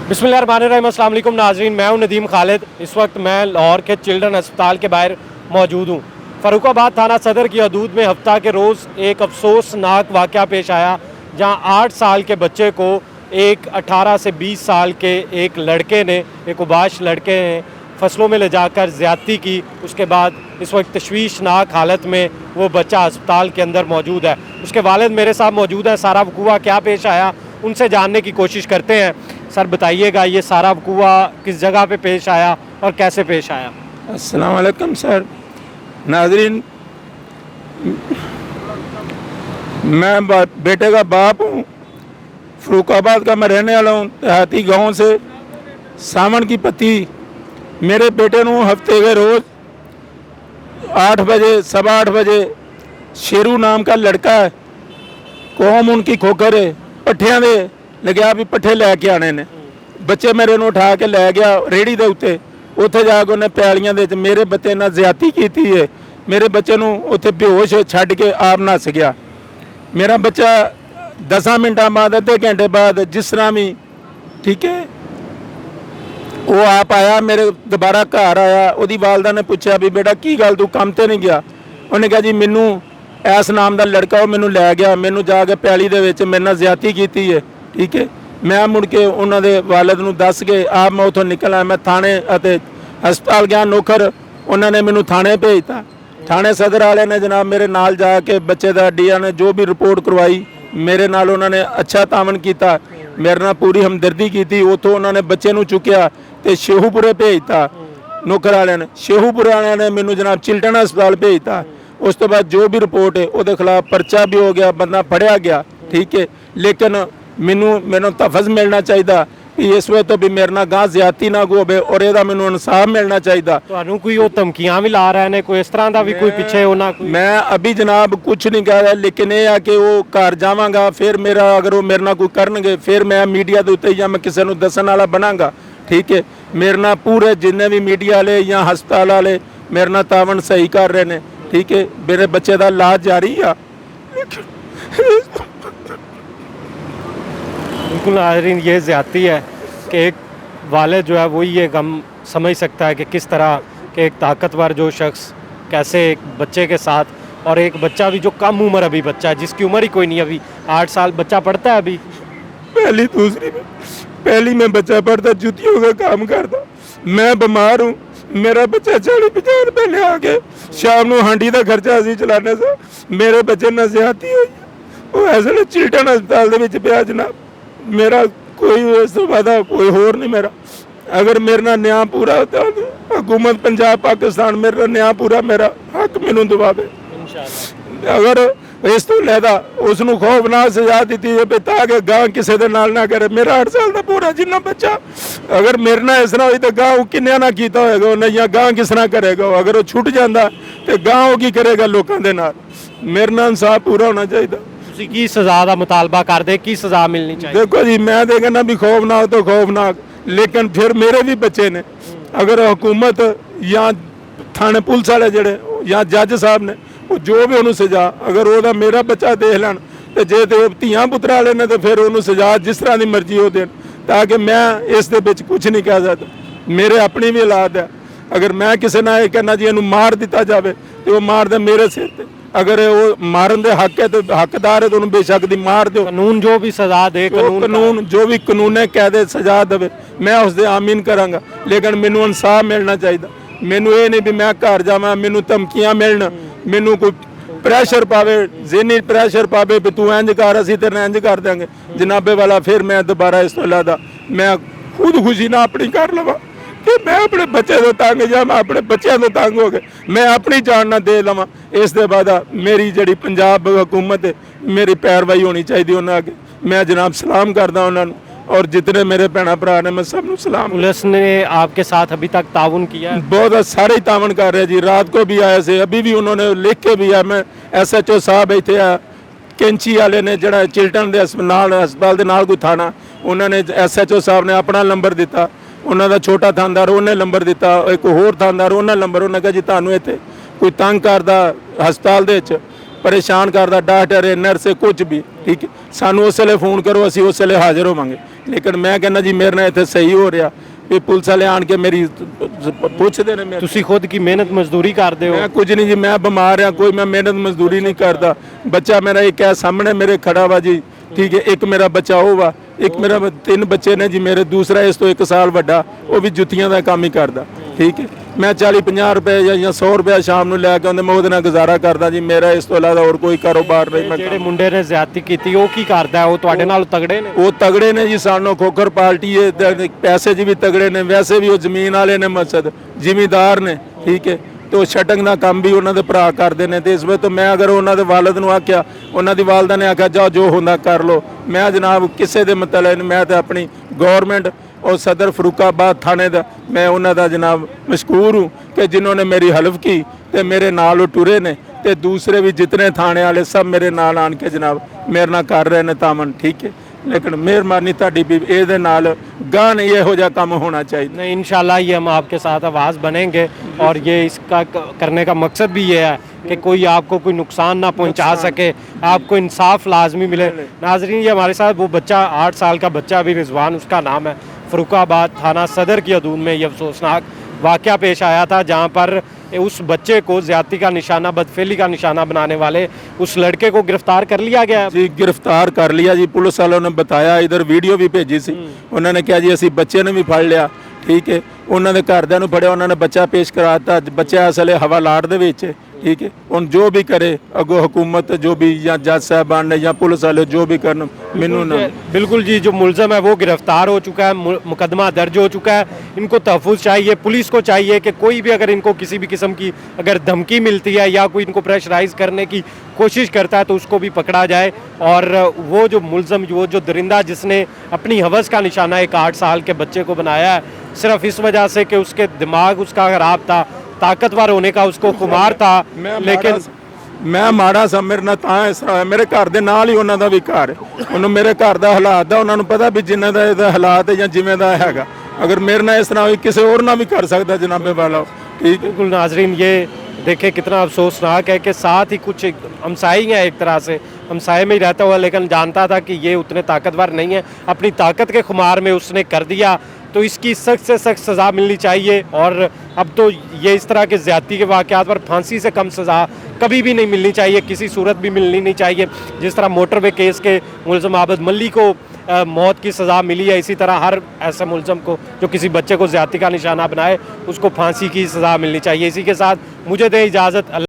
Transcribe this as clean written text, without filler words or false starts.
बिस्मिल्लाहिर्रहमानिर्रहीम। अस्सलाम वालेकुम नाज़रीन, मैं हूं नदीम खालिद। इस वक्त मैं लाहौर के चिल्ड्रन अस्पताल के बाहर मौजूद हूं। फ़र्रुखाबाद थाना सदर की हदूद में हफ्ता के रोज़ एक अफसोसनाक वाक़या पेश आया, जहां 8 साल के बच्चे को एक 18 से 20 साल के एक लड़के ने, एक उबाश लड़के ने फसलों में ले जाकर ज़्यादती की। उसके बाद इस वक्त तशवीशनाक हालत में वो बच्चा अस्पताल के अंदर मौजूद है। उसके वालिद मेरे साथ मौजूद है। सारा वक़ूआ क्या पेश आया उनसे जानने की कोशिश करते हैं। सर बताइएगा, ये सारा वक़ूआ किस जगह पे पेश आया और कैसे पेश आया? अस्सलाम वालेकुम सर, नाज़रीन, मैं बेटे का बाप हूँ। फ़र्रुखाबाद का मैं रहने वाला हूँ, देहाती गांव से। सावन की पत्ती मेरे बेटे ਨੂੰ हफ्ते के रोज़ 8 बजे, 8:15 बजे शेरू नाम का लड़का है, कौम उनकी खोकर है, पट्ठियां दे लग्या भी पट्ठे लैके आने ने। बच्चे मेरे ਨੂੰ उठा के लै गया रेहड़ी ਦੇ ਉੱਤੇ। ਉੱਥੇ ਜਾ ਕੇ ਉਹਨੇ ਪੈਲੀਆਂ ਦੇ ਵਿੱਚ ਮੇਰੇ ਬੱਚੇ ਨਾਲ ਜ਼ਿਆਦਤੀ ਕੀਤੀ ਹੈ। ਮੇਰੇ ਬੱਚੇ ਨੂੰ ਉੱਥੇ ਬੇਹੋਸ਼ ਛੱਡ ਕੇ ਆਪ ਨੱਸ ਗਿਆ। ਮੇਰਾ ਬੱਚਾ 10 ਮਿੰਟਾਂ ਬਾਅਦ, ਅੱਧੇ ਘੰਟੇ ਬਾਅਦ, ਜਿਸ ਤਰ੍ਹਾਂ ਵੀ ਠੀਕ ਹੈ, ਉਹ ਆਪ ਆਇਆ, ਮੇਰੇ ਦੁਬਾਰਾ ਘਰ ਆਇਆ। ਉਹਦੀ ਵਾਲਦਾ ਨੇ ਪੁੱਛਿਆ ਵੀ ਬੇਟਾ ਕੀ ਗੱਲ, ਤੂੰ ਕੰਮ ਤੇ ਨਹੀਂ ਗਿਆ? ਉਹਨੇ ਕਿਹਾ ਜੀ ਮੈਨੂੰ ਐਸ ਨਾਮ ਦਾ ਲੜਕਾ ਉਹ ਮੈਨੂੰ ਲੈ ਗਿਆ, ਮੈਨੂੰ ਜਾ ਕੇ ਪੈਲੀ ਦੇ ਵਿੱਚ ਮੇਰੇ ਨਾਲ ਜ਼ਿਆਦਤੀ ਕੀਤੀ ਹੈ। ਠੀਕ ਹੈ, ਮੈਂ ਮੁੜ ਕੇ ਉਹਨਾਂ ਦੇ ਵਾਲਿਦ ਨੂੰ ਦੱਸ ਕੇ ਆਪ ਮੈਂ ਉੱਥੋਂ ਨਿਕਲ ਆਇਆ। ਮੈਂ ਥਾਣੇ ਅਤੇ ਹਸਪਤਾਲ ਗਿਆ, ਨੌਕਰ ਉਹਨਾਂ ਨੇ ਮੈਨੂੰ ਥਾਣੇ ਭੇਜਤਾ। ਥਾਣੇ ਸਦਰ ਵਾਲਿਆਂ ਨੇ ਜਨਾਬ ਮੇਰੇ ਨਾਲ ਜਾ ਕੇ ਬੱਚੇ ਦਾ ਡੀਆ ਨੇ ਜੋ ਵੀ ਰਿਪੋਰਟ ਕਰਵਾਈ, ਮੇਰੇ ਨਾਲ ਉਹਨਾਂ ਨੇ ਅੱਛਾ ਤਾਵਨ ਕੀਤਾ, ਮੇਰੇ ਨਾਲ ਪੂਰੀ ਹਮਦਰਦੀ ਕੀਤੀ। ਉੱਥੋਂ ਉਹਨਾਂ ਨੇ ਬੱਚੇ ਨੂੰ ਚੁੱਕਿਆ ਤੇ ਸ਼ੇਹੂਪੁਰੇ ਭੇਜਤਾ। ਨੌਕਰ ਵਾਲਿਆਂ ਨੇ, ਸ਼ੇਹੂਪੁਰੇ ਵਾਲਿਆਂ ਨੇ ਮੈਨੂੰ ਜਨਾਬ ਚਿਲਟਨ ਹਸਪਤਾਲ ਭੇਜਤਾ। ਉਸ ਤੋਂ ਬਾਅਦ ਜੋ ਵੀ ਰਿਪੋर्ट है ਉਹਦੇ ਖਿਲਾਫ ਪਰਚਾ ਵੀ ਹੋ ਗਿਆ, ਬੰਦਾ ਫੜਿਆ ਗਿਆ। ਠੀਕ ਹੈ, ਲੇਕਿਨ ਮੈਨੂੰ ਤਹਫਜ਼ ਮਿਲਣਾ ਚਾਹੀਦਾ ਕਿ ਇਸ ਵੇ ਤੋਂ ਵੀ ਮੇਰੇ ਨਾਲ ਗਾਂ ਜ਼ਿਆਦਤੀ ਨਾ ਹੋਵੇ ਔਰ ਇਹਦਾ ਮੈਨੂੰ ਇਨਸਾਫ ਮਿਲਣਾ ਚਾਹੀਦਾ। ਤੁਹਾਨੂੰ ਕੋਈ ਉਹ ਧਮਕੀਆਂ ਵੀ ਲਾ ਰਹੇ ਨੇ, ਕੋਈ ਇਸ ਤਰ੍ਹਾਂ ਦਾ ਵੀ ਕੋਈ ਪਿੱਛੇ ਉਹਨਾਂ ਕੋਈ? ਮੈਂ ਅਭੀ ਜਨਾਬ ਕੁਝ ਨਹੀਂ ਕਹਿ ਰਿਹਾ, ਲੇਕਿਨ ਇਹ ਆ ਕਿ ਉਹ ਘਰ ਜਾਵਾਂਗਾ, ਫਿਰ ਮੇਰਾ ਅਗਰ ਉਹ ਮੇਰੇ ਨਾਲ ਕੋਈ ਕਰਨਗੇ, ਫਿਰ ਮੈਂ ਮੀਡੀਆ ਦੇ ਉੱਤੇ ਜਾਂ ਮੈਂ ਕਿਸੇ ਨੂੰ ਦੱਸਣ ਵਾਲਾ ਬਣਾਂਗਾ। ਠੀਕ ਹੈ, ਮੇਰੇ ਨਾਲ ਪੂਰੇ ਜਿੰਨੇ ਵੀ ਮੀਡੀਆ ਵਾਲੇ ਜਾਂ ਹਸਪਤਾਲ ਵਾਲੇ ਮੇਰੇ ਨਾਲ ਤਾਵਨ ਸਹੀ ਕਰ ਰਹੇ ਨੇ। ठीक है, मेरे बच्चे का इलाज जारी है। बिल्कुल नाज़रीन, ये ज़्यादती है कि एक वालिद जो है वही ये गम समझ सकता है कि किस तरह के एक ताकतवर जो शख्स कैसे एक बच्चे के साथ, और एक बच्चा भी जो कम उम्र अभी बच्चा है, जिसकी उम्र ही कोई नहीं, अभी 8 साल बच्चा पढ़ता है अभी। पहली में बच्चा पढ़ता, जुतियों का काम करता। मैं बीमार हूँ, मेरा बच्चा 40-50 रुपए ले आके शाम को हांडी का खर्चा असी चलाने से मेरे बच्चे ਨਾਲ ਜ਼ਿਆਦਤੀ ਹੋਈ। ਉਹ ਐਸੇ ਚਿਲਟਨ ਹਸਪਤਾਲ ਦੇ ਵਿੱਚ ਪਿਆ ਜਨਾਬ। ਮੇਰਾ ਕੋਈ ਇਸ ਤੋਂ ਬਾਅਦ ਕੋਈ ਹੋਰ ਨਹੀਂ। ਮੇਰਾ ਅਗਰ ਮੇਰੇ ਨਾਲ ਨਿਆਂ ਪੂਰਾ ਹੁੰਦਾ, ਹਕੂਮਤ ਪੰਜਾਬ ਪਾਕਿਸਤਾਨ ਮੇਰੇ ਨਾਲ ਨਿਆਂ ਪੂਰਾ ਮੇਰਾ ਹੱਕ ਮੈਨੂੰ ਦਿਵਾਵੇ ਇੰਸ਼ਾਅੱਲਾ। ਅਗਰ ਇਸ ਤੋਂ ਲੈਦਾ ਉਸ ਨੂੰ ਖੌਫਨਾਕ ਸਜ਼ਾ ਦਿੱਤੀ ਜਾਵੇ ਤਾਂ ਕਿ ਗਾਂ ਕਿਸੇ ਦੇ ਨਾਲ ਨਾ ਕਰੇ। ਮੇਰਾ 8 ਸਾਲ ਦਾ ਪੂਰਾ ਜਿੰਨਾ ਬੱਚਾ ਅਗਰ ਮੇਰੇ ਨਾਲ ਇਸ ਤਰ੍ਹਾਂ ਹੋਈ ਤਾਂ ਗਾਂ ਉਹ ਕਿੰਨਿਆਂ ਨਾਲ ਕੀਤਾ ਹੋਏਗਾ ਉਹਨੇ, ਜਾਂ ਗਾਂ ਕਿਸ ਤਰ੍ਹਾਂ ਕਰੇਗਾ। ਅਗਰ ਉਹ ਛੁੱਟ ਜਾਂਦਾ ਤੇ ਗਾਂ ਉਹ ਕੀ ਕਰੇਗਾ ਲੋਕਾਂ ਦੇ ਨਾਲ। ਮੇਰੇ ਨਾਲ ਇਨਸਾਫ ਪੂਰਾ ਹੋਣਾ ਚਾਹੀਦਾ। ਤੁਸੀਂ ਕੀ ਸਜ਼ਾ ਦਾ ਮੁਤਾਲਬਾ ਕਰਦੇ, ਕੀ ਸਜ਼ਾ ਮਿਲਣੀ ਚਾਹੀਦੀ? ਦੇਖੋ ਜੀ, ਮੈਂ ਤਾਂ ਕਹਿੰਦਾ ਵੀ ਖੌਫਨਾਕ ਤੋਂ ਖੌਫਨਾਕ, ਲੇਕਿਨ ਫਿਰ ਮੇਰੇ ਵੀ ਬੱਚੇ ਨੇ। ਅਗਰ ਹੁਕੂਮਤ ਜਾਂ ਥਾਣੇ ਪੁਲਿਸ ਵਾਲੇ ਜਿਹੜੇ ਜਾਂ ਜੱਜ ਸਾਹਿਬ ਨੇ ਉਹ ਜੋ ਵੀ ਉਹਨੂੰ ਸਜ਼ਾ, ਅਗਰ ਉਹਦਾ ਮੇਰਾ ਬੱਚਾ ਦੇਖ ਲੈਣ ਤੇ ਜੇ ਤੇ ਧੀਆਂ ਪੁੱਤਰ ਵਾਲੇ ਨੇ ਤਾਂ ਫਿਰ ਉਹਨੂੰ ਸਜ਼ਾ ਜਿਸ ਤਰ੍ਹਾਂ ਦੀ ਮਰਜ਼ੀ ਉਹ ਦੇਣ, ਤਾਂ ਕਿ ਮੈਂ ਇਸ ਦੇ ਵਿੱਚ ਕੁਝ ਨਹੀਂ ਕਹਿ ਸਕਦਾ। ਮੇਰੇ ਆਪਣੀ ਵੀ ਔਲਾਦ ਹੈ। ਅਗਰ ਮੈਂ ਕਿਸੇ ਨਾਲ ਇਹ ਕਹਿਣਾ ਜੀ ਇਹਨੂੰ ਮਾਰ ਦਿੱਤਾ ਜਾਵੇ ਤੇ ਉਹ ਮਾਰ ਦੇ ਮੇਰੇ ਸਿਰ ਤੇ। ਅਗਰ ਉਹ ਮਾਰਨ ਦੇ ਹੱਕ ਹੈ ਤੇ ਹੱਕਦਾਰ ਹੈ ਤਾਂ ਉਹਨੂੰ ਬੇਸ਼ੱਕ ਦੀ ਮਾਰ ਦਿਓ। ਕਾਨੂੰਨ ਜੋ ਵੀ ਸਜ਼ਾ ਦੇ, ਕਾਨੂੰਨ ਜੋ ਵੀ ਕਾਨੂੰਨ ਹੈ ਕਹਿ ਦੇ ਸਜ਼ਾ ਦੇਵੇ, ਮੈਂ ਉਸ ਦੇ ਆਮੀਨ ਕਰਾਂਗਾ। ਲੇਕਿਨ ਮੈਨੂੰ ਇਨਸਾਫ ਮਿਲਣਾ ਚਾਹੀਦਾ। ਮੈਨੂੰ ਇਹ ਨਹੀਂ ਵੀ ਮੈਂ ਘਰ ਜਾਵਾਂ, ਮੈਨੂੰ ਧਮਕੀਆਂ ਮਿਲਣ, ਮੈਨੂੰ ਕੋਈ ਪ੍ਰੈਸ਼ਰ ਪਾਵੇ, ਜ਼ਿਹਨੀ ਪ੍ਰੈਸ਼ਰ ਪਾਵੇ ਵੀ ਤੂੰ ਇੰਝ ਕਰ, ਅਸੀਂ ਤੇਰੇ ਨਾਲ ਇੰਝ ਕਰ ਦਿਆਂਗੇ ਜਨਾਬੇ ਵਾਲਾ। ਫਿਰ ਮੈਂ ਦੁਬਾਰਾ ਇਸ ਤੋਂ ਇਲਾਵਾ ਮੈਂ ਖੁਦਕੁਸ਼ੀ ਨਾ ਆਪਣੀ ਕਰ ਲਵਾਂ ਕਿ ਮੈਂ ਆਪਣੇ ਬੱਚੇ ਤੋਂ ਤੰਗ ਜਾਂ ਮੈਂ ਆਪਣੇ ਬੱਚਿਆਂ ਤੋਂ ਤੰਗ ਹੋ ਕੇ ਮੈਂ ਆਪਣੀ ਜਾਨ ਨਾ ਦੇ ਲਵਾਂ। ਇਸ ਦੇ ਬਾਅਦ ਮੇਰੀ ਜਿਹੜੀ ਪੰਜਾਬ हुकूमत है, मेरी पैरवाई होनी चाहिए उन्होंने आगे। मैं जनाब सलाम करदा उन्होंने और जितने मेरे भैन भरा ने मैं सब सलाम। पुलिस ने आपके साथ अभी तक ताउन किया है? बहुत सारे ही तावन कर रहे जी। रात को भी आए थे, अभी भी उन्होंने लिख के भी आया। मैं SHO साहब इतने आ कैंची वाले ने जरा चिल्टन के हस्पताल के नाल कोई थाना, उन्होंने SHO साहब ने अपना नंबर दिता, उन्होंने छोटा थानदार उन्हें नंबर दिता, एक होर थानदार उन्हें नंबर। उन्हें कहा जी तुहानू इत्थे कोई तंग करदा हस्पताल दे विच ਪਰੇਸ਼ਾਨ ਕਰਦਾ, ਡਾਕਟਰ ਹੈ, ਨਰਸ ਹੈ, ਕੁਝ ਵੀ, ਠੀਕ ਹੈ। ਸਾਨੂੰ ਉਸ ਵੇਲੇ ਫੋਨ ਕਰੋ, ਅਸੀਂ ਉਸ ਵੇਲੇ ਹਾਜ਼ਰ ਹੋਵਾਂਗੇ। ਲੇਕਿਨ ਮੈਂ ਕਹਿੰਦਾ ਜੀ ਮੇਰੇ ਨਾਲ ਇੱਥੇ ਸਹੀ ਹੋ ਰਿਹਾ ਵੀ ਪੁਲਿਸ ਵਾਲੇ ਆਣ ਕੇ ਮੇਰੀ ਪੁੱਛਦੇ ਨੇ ਮੇਰੇ ਤੁਸੀਂ ਖੁਦ ਕੀ ਮਿਹਨਤ ਮਜ਼ਦੂਰੀ ਕਰਦੇ ਹੋ? ਮੈਂ ਕੁਝ ਨਹੀਂ ਜੀ, ਮੈਂ ਬਿਮਾਰ ਆ, ਕੋਈ ਮੈਂ ਮਿਹਨਤ ਮਜ਼ਦੂਰੀ ਨਹੀਂ ਕਰਦਾ। ਬੱਚਾ ਮੇਰਾ ਇੱਕ ਹੈ ਸਾਹਮਣੇ ਮੇਰੇ ਖੜਾ ਵਾ ਜੀ, ਠੀਕ ਹੈ। ਇੱਕ ਮੇਰਾ ਬੱਚਾ ਉਹ ਵਾ, ਇੱਕ ਮੇਰਾ 3 ਬੱਚੇ ਨੇ ਜੀ ਮੇਰੇ, ਦੂਸਰਾ ਇਸ ਤੋਂ 1 ਸਾਲ ਵੱਡਾ, ਉਹ ਵੀ ਜੁੱਤੀਆਂ ਦਾ ਕੰਮ ਹੀ ਕਰਦਾ, ਠੀਕ ਹੈ। ਮੈਂ 40-50 ਰੁਪਏ ਜਾਂ 100 ਰੁਪਏ ਸ਼ਾਮ ਨੂੰ ਲੈ ਕੇ ਆਉਂਦੇ, ਮੈਂ ਉਹਦੇ ਨਾਲ ਗੁਜ਼ਾਰਾ ਕਰਦਾ ਜੀ। ਮੇਰਾ ਇਸ ਤੋਂ ਇਲਾਵਾ ਹੋਰ ਕੋਈ ਕਾਰੋਬਾਰ ਨਹੀਂ। ਮੈਂ ਜਿਹੜੇ ਮੁੰਡੇ ਨੇ ਜ਼ਿਆਦਤੀ ਕੀਤੀ ਉਹ ਕੀ ਕਰਦਾ ਹੈ? ਉਹ ਤੁਹਾਡੇ ਨਾਲ ਤਗੜੇ ਨੇ? ਉਹ ਤਗੜੇ ਨੇ ਜੀ, ਸਾਨੂੰ ਖੋਖਰ ਪਾਰਟੀ ਹੈ, ਪੈਸੇ 'ਚ ਵੀ ਤਗੜੇ ਨੇ, ਵੈਸੇ ਵੀ ਉਹ ਜ਼ਮੀਨ ਵਾਲੇ ਨੇ, ਮਸਦ ਜ਼ਿਮੀਂਦਾਰ ਨੇ, ਠੀਕ ਹੈ। ਤੇ ਉਹ ਸ਼ਟਿੰਗ ਦਾ ਕੰਮ ਵੀ ਉਹਨਾਂ ਦੇ ਭਰਾ ਕਰਦੇ ਨੇ। ਤੇ ਇਸ ਵੇਲੇ ਤੋਂ ਮੈਂ ਅਗਰ ਉਹਨਾਂ ਦੇ ਵਾਲਦ ਨੂੰ ਆਖਿਆ, ਉਹਨਾਂ ਦੀ ਵਾਲਦਾ ਨੇ ਆਖਿਆ ਜਾਓ ਜੋ ਹੁੰਦਾ ਕਰ ਲਓ। ਮੈਂ ਜਨਾਬ ਕਿਸੇ ਦੇ ਮਤਲਬ ਨਹੀਂ, ਮੈਂ ਤਾਂ ਆਪਣੀ ਗੌਰਮੈਂਟ और सदर फरूकाबाद थाने ਦਾ मैं ਉਹਨਾਂ ਦਾ जनाब मशकूर हूँ कि जिन्होंने मेरी हेल्प की ਤੇ ਮੇਰੇ ਨਾਲ ਉਹ ਟੁਰੇ ਨੇ ਤੇ ਦੂਸਰੇ ਵੀ ਜਿਤਨੇ ਥਾਣੇ ਵਾਲੇ ਸਭ ਮੇਰੇ ਨਾਲ ਆਣ ਕੇ जनाब ਮੇਰੇ ਨਾਲ ਕਰ ਰਹੇ ਨੇ ਤਾਮਨ, ਠੀਕ है। लेकिन मेहरबानी ਤੁਹਾਡੀ ਵੀ ਇਹਦੇ ਨਾਲ ਗਾਂ ਨਹੀਂ ਇਹੋ ਜਿਹਾ ਕੰਮ होना चाहिए। नहीं, इंशाल्लाह ये हम आपके साथ आवाज़ बनेंगे और ये इसका करने का मकसद भी ये है कि कोई आपको कोई नुकसान ना पहुंचा सके, आपको इंसाफ लाजमी मिले। नाजरीन, ये हमारे साथ वो बच्चा 8 साल का बच्चा भी रिजवान उसका नाम है, फरूकाबाद थाना सदर की हदूद में ये अफसोसनाक वाक़या पेश आया था जहाँ पर उस बच्चे को ज़्यादती का निशाना, बदफेली का निशाना बनाने वाले उस लड़के को गिरफ्तार कर लिया गया है। जी गिरफ्तार कर लिया जी, पुलिस वालों ने बताया, इधर वीडियो भी भेजी सी। उन्होंने कहा जी असी बच्चे ने भी फड़ लिया, ठीक है। उन्होंने घरदिਆਂ ਨੂੰ ਫੜਿਆ, ਉਹਨਾਂ ਨੇ ਬੱਚਾ ਪੇਸ਼ ਕਰਾਤਾ। ਬੱਚਾ ਅਸਲੇ ਹਵਾਲਾਤ ਦੇ ਵਿੱਚ, ठीक है। ਹੁਣ ਜੋ ਵੀ करे अगो हुकूमत जो भी या जज साहबान ने या पुलिस वाले जो भी करन मैनू ना। बिल्कुल जी, जो मुलजम है वो गिरफ्तार हो चुका है, मुकदमा दर्ज हो चुका है। इनको तहफ़्फ़ुज़ चाहिए, पुलिस को चाहिए कि कोई भी अगर इनको किसी भी किस्म की अगर धमकी मिलती है या कोई इनको प्रेशराइज़ करने की कोशिश करता है तो उसको भी पकड़ा जाए। और वो जो मुलजम, वो जो दरिंदा जिसने अपनी हवस का निशाना एक 8 साल के बच्चे को बनाया है सिर्फ इस वजह से कि उसके दिमाग उसका ख़राब था, ताकतवर होने का उसको खुमार था। लेकिन ਮੈਂ ਮਾੜਾ ਸਾਂ, ਮੇਰੇ ਨਾਲ ਤਾਂ ਇਸ ਤਰ੍ਹਾਂ ਮੇਰੇ ਘਰ ਦੇ ਨਾਲ ਹੀ ਉਹਨਾਂ ਦਾ ਵੀ ਘਰ ਹੈ। ਉਹਨੂੰ ਮੇਰੇ ਘਰ ਦਾ ਹਾਲਾਤ ਦਾ ਉਹਨਾਂ ਨੂੰ ਪਤਾ ਵੀ ਜਿੰਨਾ ਦਾ ਇਹਦਾ ਹਾਲਾਤ ਹੈ ਜਾਂ ਜਿਵੇਂ ਦਾ ਹੈਗਾ, ਅਗਰ ਮੇਰੇ ਨਾਲ ਇਸ ਤਰ੍ਹਾਂ ਹੋਈ ਕਿਸੇ ਹੋਰ ਨਾਲ ਵੀ ਕਰ ਸਕਦਾ जनाबे वाला, ठीक है। बिल्कुल नाजरीन, ये देखें कितना अफसोसनाक है कि साथ ही कुछ हमसाए ही हैं, एक तरह से हमसाए में ही रहता हुआ, लेकिन जानता था कि ये उतने ताकतवर नहीं है, अपनी ताकत के खुमार में उसने कर दिया। तो इसकी सख्त से सख्त सज़ा मिलनी चाहिए। और अब तो ये इस तरह के ज़्यादती के वाक़यात पर फांसी से कम सज़ा कभी भी नहीं मिलनी चाहिए, किसी सूरत भी मिलनी नहीं चाहिए। जिस तरह मोटरवे केस के मुलज़म आबद मल्ली को मौत की सज़ा मिली है, इसी तरह हर ऐसे मुलज़म को जो किसी बच्चे को ज़्यादती का निशाना बनाए उसको फांसी की सज़ा मिलनी चाहिए। इसी के साथ मुझे दें इजाज़त।